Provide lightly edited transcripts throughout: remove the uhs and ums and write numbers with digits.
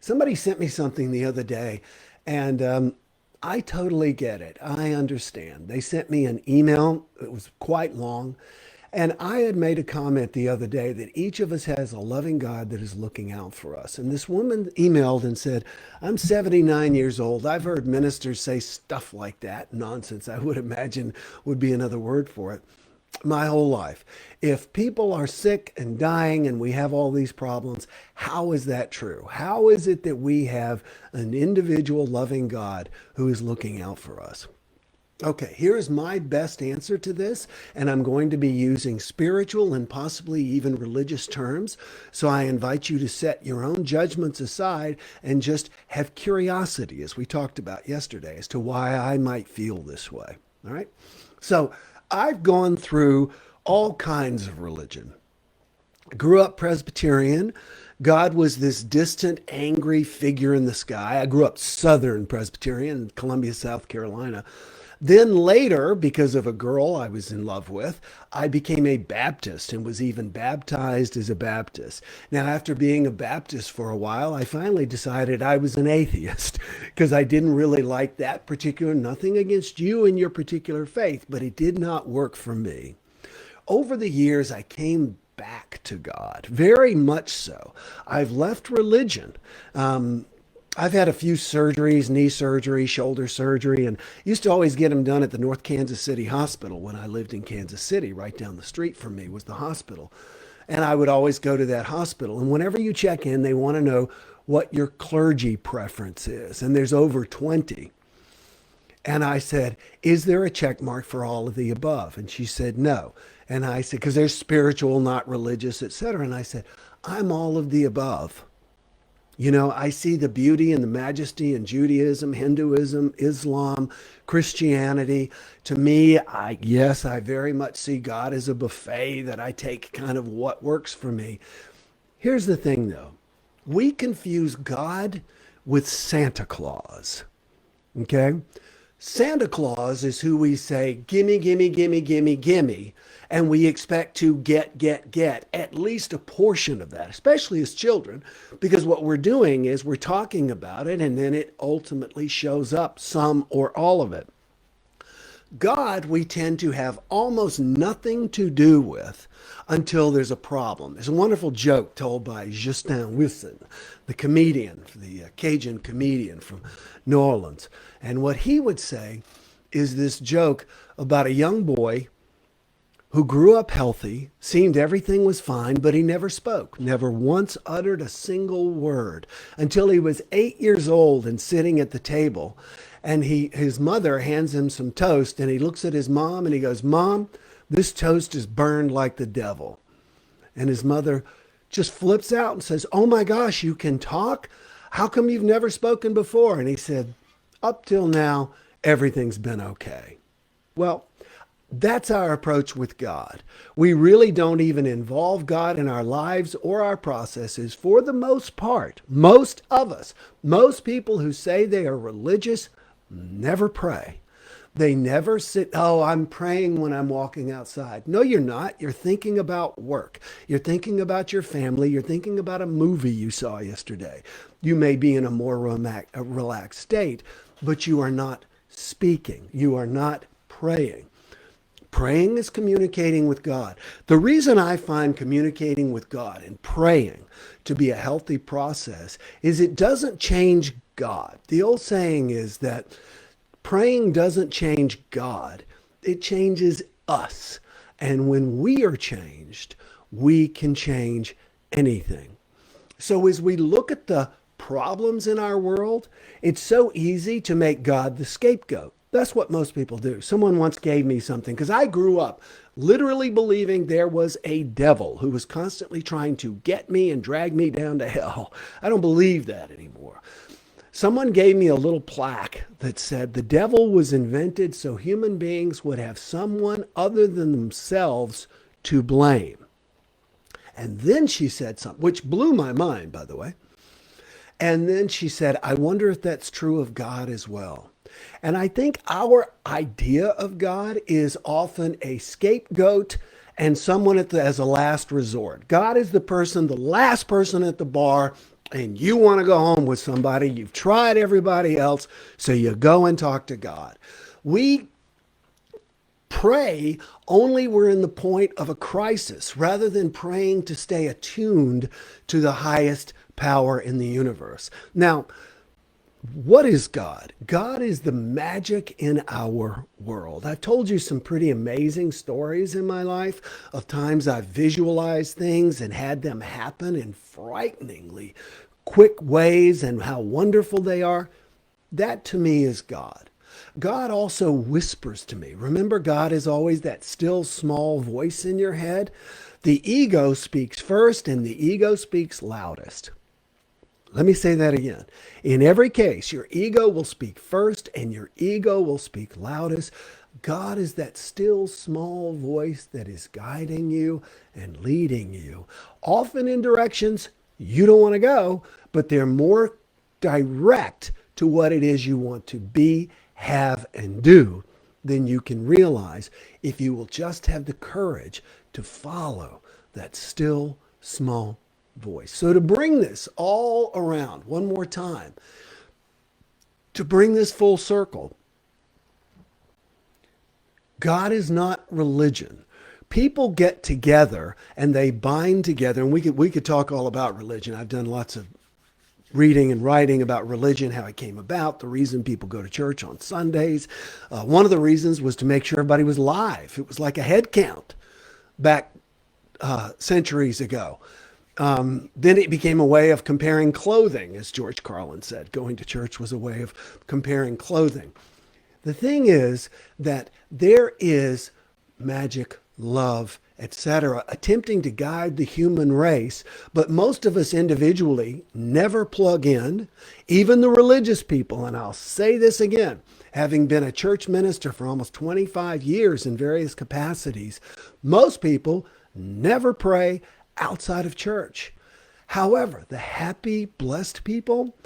Somebody sent me something the other day, and I totally get it. I understand. They sent me an email. It was quite long. And I had made a comment the other day that each of us has a loving God that is looking out for us. And this woman emailed and said, I'm 79 years old. I've heard ministers say stuff like that. Nonsense, I would imagine would be another word for it. My whole life. If people are sick and dying and we have all these problems, how is that true? How is it that we have an individual loving God who is looking out for us? Okay, here's my best answer to this, and I'm going to be using spiritual and possibly even religious terms. So I invite you to set your own judgments aside and just have curiosity, as we talked about yesterday, as to why I might feel this way. All right? So I've gone through all kinds of religion. Grew up Presbyterian. God was this distant, angry figure in the sky. I grew up Southern Presbyterian in Columbia, South Carolina. Then later, because of a girl I was in love with, I became a Baptist and was even baptized as a Baptist. Now, after being a Baptist for a while, I finally decided I was an atheist because I didn't really like that particular, nothing against you and your particular faith, but it did not work for me. Over the years, I came back to God, very much so. I've left religion. I've had a few surgeries, knee surgery, shoulder surgery, and used to always get them done at the North Kansas City Hospital when I lived in Kansas City. Right down the street from me was the hospital. And I would always go to that hospital. And whenever you check in, they want to know what your clergy preference is. And there's over 20. And I said, is there a check mark for all of the above? And she said, no. And I said, because they're spiritual, not religious, etc. And I said, I'm all of the above. You know, I see the beauty and the majesty in Judaism, Hinduism, Islam, Christianity. To me, yes, I very much see God as a buffet that I take kind of what works for me. Here's the thing, though. We confuse God with Santa Claus, okay? Santa Claus is who we say, gimme, gimme, gimme, gimme, gimme. And we expect to get at least a portion of that, especially as children, because what we're doing is we're talking about it and then it ultimately shows up, some or all of it. God, we tend to have almost nothing to do with until there's a problem. There's a wonderful joke told by Justin Wilson, the comedian, the Cajun comedian from New Orleans. And what he would say is this joke about a young boy who grew up healthy, seemed everything was fine, but he never spoke, never once uttered a single word until he was 8 years old and sitting at the table. And his mother hands him some toast and he looks at his mom and he goes, Mom, this toast is burned like the devil. And his mother just flips out and says, oh my gosh, you can talk? How come you've never spoken before? And he said, up till now, everything's been okay. Well, that's our approach with God. We really don't even involve God in our lives or our processes for the most part. Most of us, most people who say they are religious, never pray. They never sit, oh, I'm praying when I'm walking outside. No, you're not. You're thinking about work. You're thinking about your family. You're thinking about a movie you saw yesterday. You may be in a more relaxed state, but you are not speaking. You are not praying. Praying is communicating with God. The reason I find communicating with God and praying to be a healthy process is it doesn't change God. The old saying is that praying doesn't change God. It changes us. And when we are changed, we can change anything. So as we look at the problems in our world, it's so easy to make God the scapegoat. That's what most people do. Someone once gave me something because I grew up literally believing there was a devil who was constantly trying to get me and drag me down to hell. I don't believe that anymore. Someone gave me a little plaque that said the devil was invented so human beings would have someone other than themselves to blame. And then she said something, which blew my mind, by the way. And then she said, I wonder if that's true of God as well. And I think our idea of God is often a scapegoat and someone as a last resort. God is the last person at the bar and you want to go home with somebody. You've tried everybody else, so you go and talk to God. We pray only we're in the point of a crisis rather than praying to stay attuned to the highest power in the universe. Now, what is God? God is the magic in our world. I've told you some pretty amazing stories in my life of times I've visualized things and had them happen in frighteningly quick ways and how wonderful they are. That to me is God. God also whispers to me. Remember, God is always that still small voice in your head. The ego speaks first and the ego speaks loudest. Let me say that again. In every case, your ego will speak first and your ego will speak loudest. God is that still small voice that is guiding you and leading you, often in directions you don't want to go, but they're more direct to what it is you want to be, have, and do than you can realize if you will just have the courage to follow that still small voice. So to bring this all around one more time, to bring this full circle, God is not religion. People get together and they bind together, and we could talk all about religion. I've done lots of reading and writing about religion, how it came about, the reason people go to church on Sundays. One of the reasons was to make sure everybody was live. It was like a head count back centuries ago. Then it became a way of comparing clothing, as George Carlin said. Going to church was a way of comparing clothing. The thing is that there is magic, love, etc., attempting to guide the human race, but most of us individually never plug in, even the religious people. And I'll say this again, having been a church minister for almost 25 years in various capacities, most people never pray outside of church. However, the happy, blessed people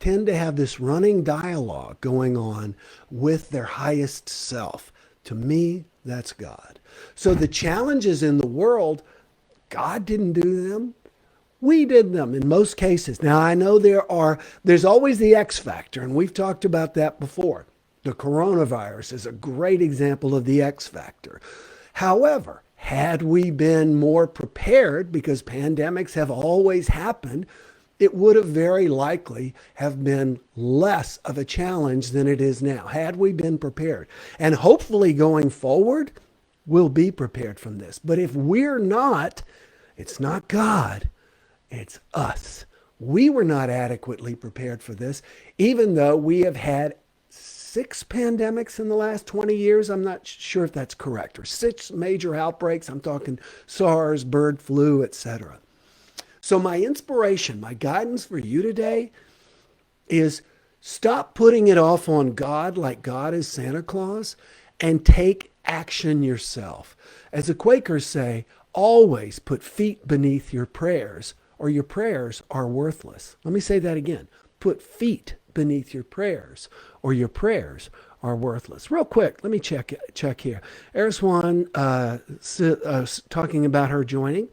tend to have this running dialogue going on with their highest self. To me, that's God. So the challenges in the world, God didn't do them. We did them in most cases. Now, I know there's always the X factor, and we've talked about that before. The coronavirus is a great example of the X factor. However, had we been more prepared, because pandemics have always happened, it would have very likely have been less of a challenge than it is now, had we been prepared. And hopefully going forward, we'll be prepared from this. But if we're not, it's not God, it's us. We were not adequately prepared for this, even though we have had 6 pandemics in the last 20 years. I'm not sure if that's correct, or 6 major outbreaks. I'm talking SARS, bird flu, etc. So my inspiration, my guidance for you today is stop putting it off on God like God is Santa Claus, and take action yourself. As the Quakers say, always put feet beneath your prayers, or your prayers are worthless. Let me say that again. Put feet beneath your prayers, or your prayers are worthless. Real quick, let me check here. Eriswan talking about her joining.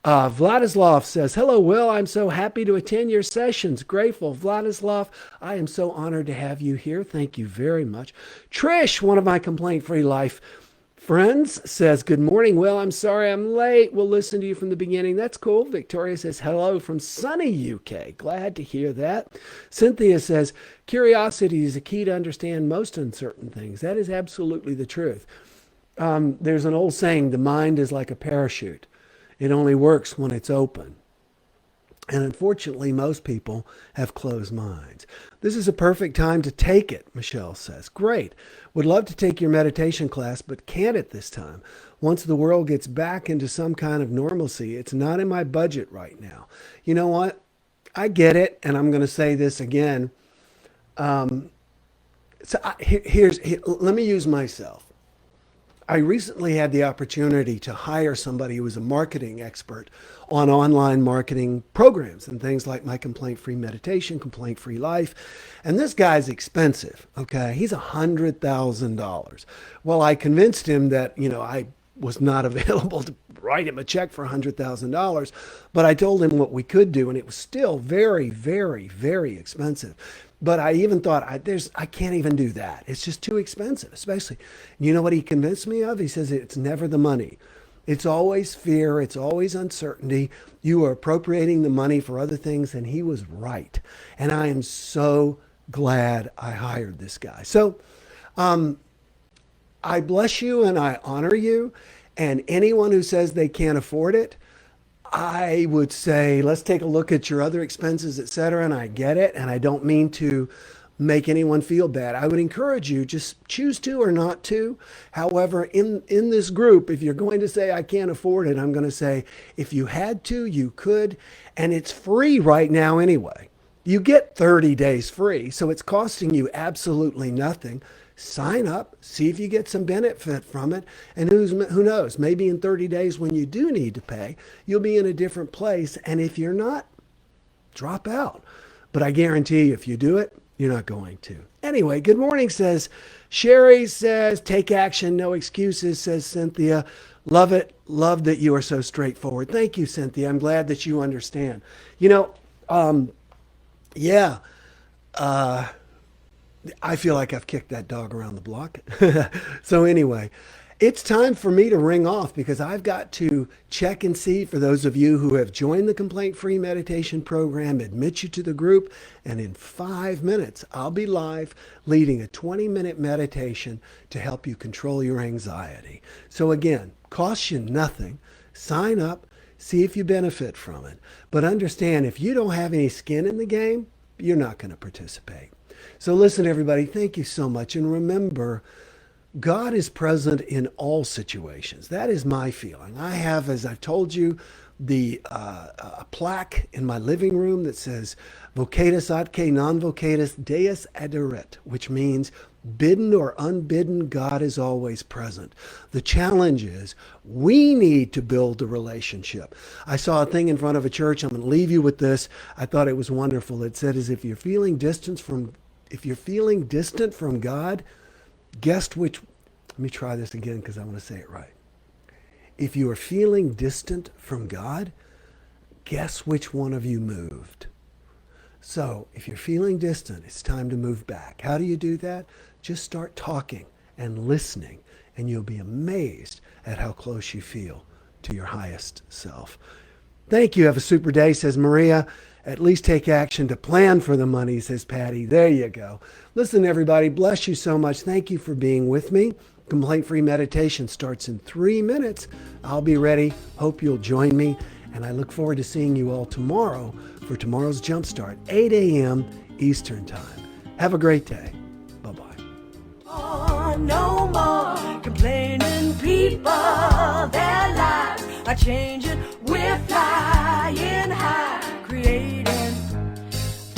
Vladislav says, hello, Will. I'm so happy to attend your sessions. Grateful. Vladislav, I am so honored to have you here. Thank you very much. Trish, one of my complaint-free life friends, says, good morning, Will. I'm sorry I'm late. We'll listen to you from the beginning. That's cool. Victoria says, hello from sunny UK. Glad to hear that. Cynthia says, curiosity is a key to understand most uncertain things. That is absolutely the truth. There's an old saying, the mind is like a parachute. It only works when it's open. And unfortunately, most people have closed minds. This is a perfect time to take it, Michelle says. Great. Would love to take your meditation class, but can't at this time. Once the world gets back into some kind of normalcy, it's not in my budget right now. You know what? I get it, and I'm going to say this again. Let me use myself. I recently had the opportunity to hire somebody who was a marketing expert on online marketing programs and things like my complaint-free meditation, complaint-free life. And this guy's expensive, okay? He's $100,000. Well, I convinced him that, I was not available to write him a check for $100,000. But I told him what we could do, and it was still very, very, very expensive. But I even thought, I can't even do that. It's just too expensive, especially. You know what he convinced me of? He says it's never the money. It's always fear. It's always uncertainty. You are appropriating the money for other things. And he was right. And I am so glad I hired this guy. So I bless you and I honor you. And anyone who says they can't afford it, I would say, let's take a look at your other expenses, et cetera. And I get it. And I don't mean to make anyone feel bad. I would encourage you, just choose to or not to. However, in this group, if you're going to say, I can't afford it, I'm going to say, if you had to, you could. And it's free right now anyway. You get 30 days free. So it's costing you absolutely nothing. Sign up, see if you get some benefit from it. And who knows, maybe in 30 days when you do need to pay, you'll be in a different place. And if you're not, drop out. But I guarantee you, if you do it, you're not going to. Anyway, good morning, says Sherry, says take action, no excuses, says Cynthia. Love it. Love that you are so straightforward. Thank you, Cynthia. I'm glad that you understand. You know, yeah. I feel like I've kicked that dog around the block. So anyway, it's time for me to ring off because I've got to check and see for those of you who have joined the complaint-free meditation program, admit you to the group, and in 5 minutes, I'll be live leading a 20-minute meditation to help you control your anxiety. So again, costs you nothing. Sign up, see if you benefit from it. But understand, if you don't have any skin in the game, you're not going to participate. So listen, everybody, thank you so much. And remember, God is present in all situations. That is my feeling. I have, as I've told you, a plaque in my living room that says, Vocatus atque non vocatus Deus aderit, which means bidden or unbidden, God is always present. The challenge is we need to build a relationship. I saw a thing in front of a church. I'm going to leave you with this. I thought it was wonderful. It said, if you're feeling distant from God, guess which, let me try this again because I want to say it right. If you are feeling distant from God, guess which one of you moved? So if you're feeling distant, it's time to move back. How do you do that? Just start talking and listening, and you'll be amazed at how close you feel to your highest self. Thank you. Have a super day, says Maria. At least take action to plan for the money, says Patty. There you go. Listen, everybody, bless you so much. Thank you for being with me. Complaint-free meditation starts in 3 minutes. I'll be ready. Hope you'll join me. And I look forward to seeing you all tomorrow for tomorrow's JumpStart, 8 a.m. Eastern Time. Have a great day. Bye-bye. Oh, no more complaining people. Their lives are changing. We're flying high, creating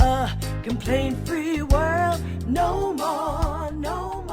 a complaint-free world. No more, no more.